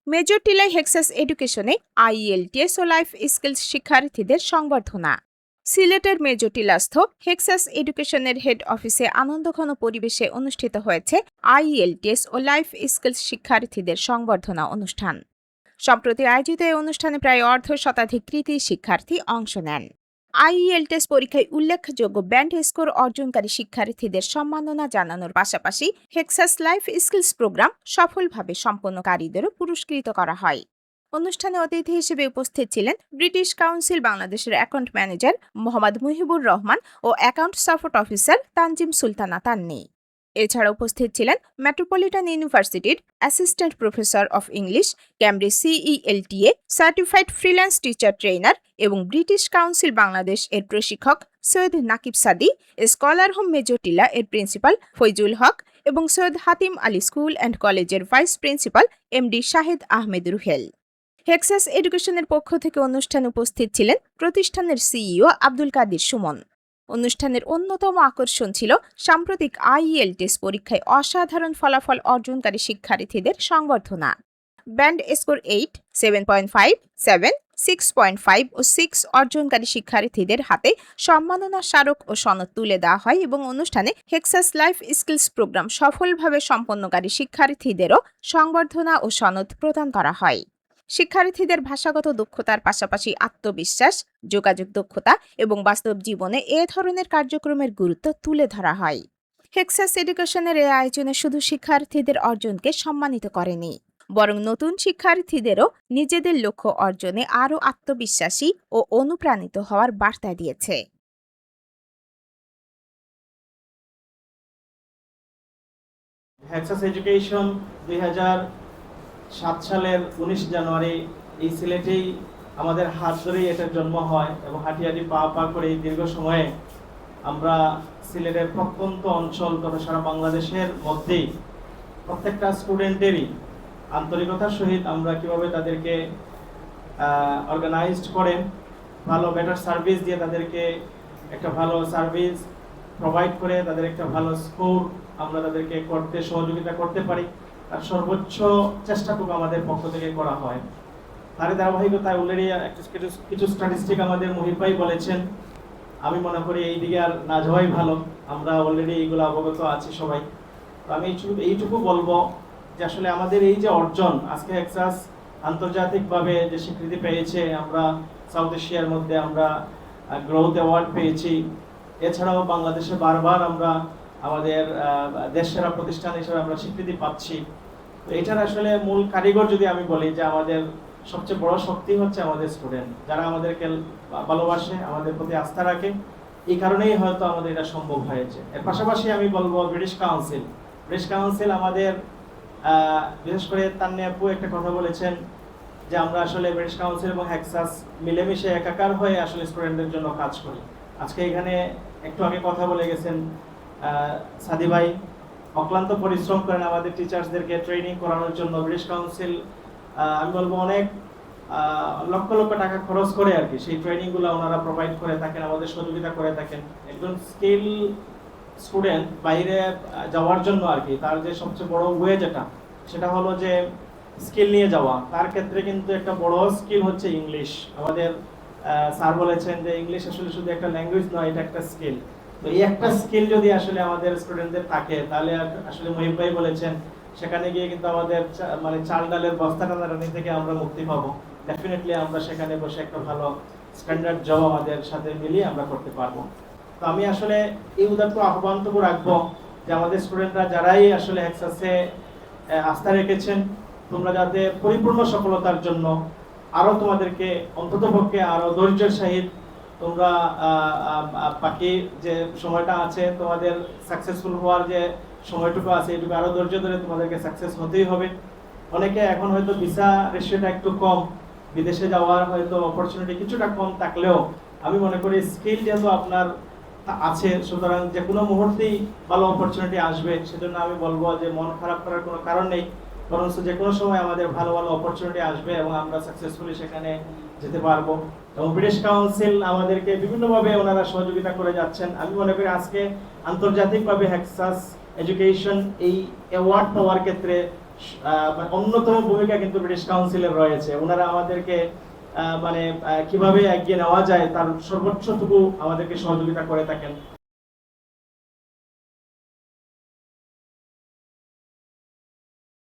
Major টিলাই হেক্সাস এডুকেশনে IELTS ও life skills শিক্ষার্থীদের সংবর্ধনা। সিলেটের মেজর টিলাস্থ হেক্সাস এডুকেশনের হেড অফিসে আনন্দঘন পরিবেশে অনুষ্ঠিত হয়েছে আইএলটিএস ও লাইফ স্কিলস শিক্ষার্থীদের সংবর্ধনা অনুষ্ঠান। সম্প্রতি আয়োজিত এই অনুষ্ঠানে প্রায় অর্ধশতাধিক কৃতি শিক্ষার্থী অংশ নেন। আইএলটিএস পরীক্ষায় উল্লেখযোগ্য ব্যান্ড স্কোর অর্জনকারী শিক্ষার্থীদের সম্মাননা জানানোর পাশাপাশি হেক্সাস লাইফ স্কিলস প্রোগ্রাম সফলভাবে সম্পন্নকারীদেরও পুরস্কৃত করা হয়। অনুষ্ঠানে অতিথি হিসেবে উপস্থিত ছিলেন ব্রিটিশ কাউন্সিল বাংলাদেশের অ্যাকাউন্ট ম্যানেজার মোহাম্মদ মুহিবুর রহমান ও account support officer Tanzim Sultana Tanni. এছাড়া উপস্থিত ছিলেন মেট্রোপলিটন ইউনিভার্সিটির assistant professor of English, Cambridge CELTA certified freelance teacher trainer এবং ব্রিটিশ কাউন্সিল বাংলাদেশ এর প্রশিক্ষক সৈয়দ নাকিব সাদি, স্কলার হোম মেজর টিলা এর প্রিন্সিপাল ফৈজুল হক এবং সৈয়দ হাতিম আলী স্কুল অ্যান্ড কলেজের vice principal MD Shahed Ahmed Ruhel. Hexas এডুকেশনের পক্ষ থেকে অনুষ্ঠানে উপস্থিত ছিলেন প্রতিষ্ঠানের সিইও আব্দুল কাদির সুমন। অনুষ্ঠানের অন্যতম আকর্ষণ ছিল সাম্প্রতিক আইএলটিএস পরীক্ষায় অসাধারণ ফলাফল অর্জনকারী শিক্ষার্থীদের সংবর্ধনা। ব্যান্ড স্কোর 8, 7.5, 7, 6.5 ও 6 অর্জনকারী শিক্ষার্থীদের হাতে সম্মাননা স্মারক ও সনদ তুলে দেওয়া হয় এবং অনুষ্ঠানে হেক্সাস লাইফ স্কিলস প্রোগ্রাম সফলভাবে সম্পন্নকারী শিক্ষার্থীদেরও সংবর্ধনা ও সনদ প্রদান করা হয়। শিক্ষার্থীদের ভাষাগত দক্ষতার পাশাপাশি আত্মবিশ্বাস, যোগাযোগ দক্ষতা এবং বাস্তব জীবনে এ ধরনের কার্যক্রমের গুরুত্ব তুলে ধরা হয়। হেক্সাস এডুকেশনের এই আয়োজনে শুধু শিক্ষার্থীদের অর্জনকে সম্মানিত করেনি, বরং নতুন শিক্ষার্থীদেরও নিজেদের লক্ষ্য অর্জনে আরও আত্মবিশ্বাসী ও অনুপ্রাণিত হওয়ার বার্তা দিয়েছে। হেক্সাস এডুকেশন 2007 সালের 19 জানুয়ারি এই সিলেটেই আমাদের হাত ধরেই এটার জন্ম হয় এবং হাঁটি হাঁটি পা পা করে এই দীর্ঘ সময়ে আমরা সিলেটের প্রত্যন্ত অঞ্চল তথা সারা বাংলাদেশের মধ্যেই প্রত্যেকটা স্টুডেন্টেরই আন্তরিকতার সহিত আমরা কিভাবে তাদেরকে অর্গানাইজড করে ভালো বেটার সার্ভিস দিয়ে তাদেরকে একটা ভালো সার্ভিস প্রোভাইড করে তাদের একটা ভালো স্কোর আমরা তাদেরকে করতে সহযোগিতা করতে পারি, তার সর্বোচ্চ চেষ্টাটুকু আমাদের পক্ষ থেকে করা হয়। তারই ধারাবাহিকতায় অলরেডি কিছু স্ট্যাটিস্টিক আমাদের মুহিব ভাই বলেছেন। আমি মনে করি এই দিকে আর না যাওয়াই ভালো, আমরা অলরেডি এইগুলো অবগত আছি সবাই। তো আমি এইটুকু বলবো যে আসলে আমাদের এই যে অর্জন, আজকে হেক্সাস আন্তর্জাতিকভাবে যে স্বীকৃতি পেয়েছে, আমরা সাউথ এশিয়ার মধ্যে আমরা গ্রোথ অ্যাওয়ার্ড পেয়েছি, এছাড়াও বাংলাদেশে বারবার আমরা আমাদের দেশ সেরা প্রতিষ্ঠান হিসেবে আমরা স্বীকৃতি পাচ্ছি। তো এটার আসলে মূল কারিগর যদি আমি বলি যে আমাদের সবচেয়ে বড় শক্তি হচ্ছে আমাদের স্টুডেন্ট, যারা আমাদেরকে ভালোবাসে, আমাদের প্রতি আস্থা রাখে। এই কারণেই হয়তো আমাদের এটা সম্ভব হয়েছে। এর পাশাপাশি আমি বলবো ব্রিটিশ কাউন্সিল আমাদের বিশেষ করে তান্নি আপু একটা কথা বলেছেন যে আমরা আসলে ব্রিটিশ কাউন্সিল এবং হেক্সাস মিলেমিশে একাকার হয়ে আসলে স্টুডেন্টদের জন্য কাজ করি। আজকে এখানে একটু আগে কথা বলে গেছেন সাদি ভাই, অক্লান্ত পরিশ্রম করেন আমাদের টিচার্সদেরকে ট্রেনিং করানোর জন্য। ব্রিটিশ কাউন্সিল আমি বলবো অনেক লক্ষ লক্ষ টাকা খরচ করে আর কি সেই ট্রেনিংগুলো ওনারা প্রোভাইড করে থাকেন, আমাদের সহযোগিতা করে থাকেন। একজন স্কিল স্টুডেন্ট বাইরে যাওয়ার জন্য আর কি তার যে সবচেয়ে বড় ওয়ে যেটা, সেটা হলো যে স্কিল নিয়ে যাওয়া। তার ক্ষেত্রে কিন্তু একটা বড় স্কিল হচ্ছে ইংলিশ। আমাদের স্যার বলেছেন যে ইংলিশ আসলে শুধু একটা ল্যাঙ্গুয়েজ নয়, এটা একটা স্কিল। তো এই একটা স্কিল যদি আসলে আমাদের স্টুডেন্টদের থাকে, তাহলে আসলে মুহিব ভাই বলেছেন সেখানে গিয়ে কিন্তু আমাদের মানে চাল ডালের বস্তা টানাটানি থেকে আমরা মুক্তি পাবো। ডেফিনেটলি আমরা সেখানে বসে একটা ভালো স্ট্যান্ডার্ড জব আমাদের সাথে মিলিয়ে আমরা করতে পারবো। তো আমি আসলে এই উদাত্ত আহ্বানটুকু রাখবো যে আমাদের স্টুডেন্টরা যারাই আসলে হেক্সাসে আস্থা রেখেছেন, তোমরা যাতে পরিপূর্ণ সফলতার জন্য আরো তোমাদেরকে অন্ততপক্ষে আরো ধৈর্যের সহিত তোমরা বাকি যে সময়টা আছে তোমাদের সাকসেসফুল হওয়ার যে সময়টুকু আছে, এটুকু আরো ধৈর্য ধরে তোমাদেরকে সাকসেস হতেই হবে। অনেকে এখন হয়তো ভিসা রেশিওটা একটু কম, বিদেশে যাওয়ার হয়তো অপরচুনিটি কিছুটা কম থাকলেও আমি মনে করি স্কিল যেহেতু আপনার আছে, সুতরাং যে কোনো মুহূর্তেই ভালো অপরচুনিটি আসবে। সেজন্য আমি বলবো যে মন খারাপ করার কোনো কারণ নেই, বরং যে কোনো সময় আমাদের ভালো ভালো অপরচুনিটি আসবে এবং আমরা সাকসেসফুলি সেখানে যেতে পারবো। এবং ব্রিটিশ কাউন্সিল আমাদেরকে বিভিন্নভাবে ওনারা সহযোগিতা করে যাচ্ছেন। আমি মনে করি আজকে আন্তর্জাতিকভাবে হেক্সাস এডুকেশন এই অ্যাওয়ার্ড পাওয়ার ক্ষেত্রে মানে অন্যতম ভূমিকা কিন্তু ব্রিটিশ কাউন্সিলের রয়েছে। ওনারা আমাদেরকে কিভাবে এগিয়ে নেওয়া যায় তার সর্বোচ্চটুকু আমাদেরকে সহযোগিতা করে থাকেন।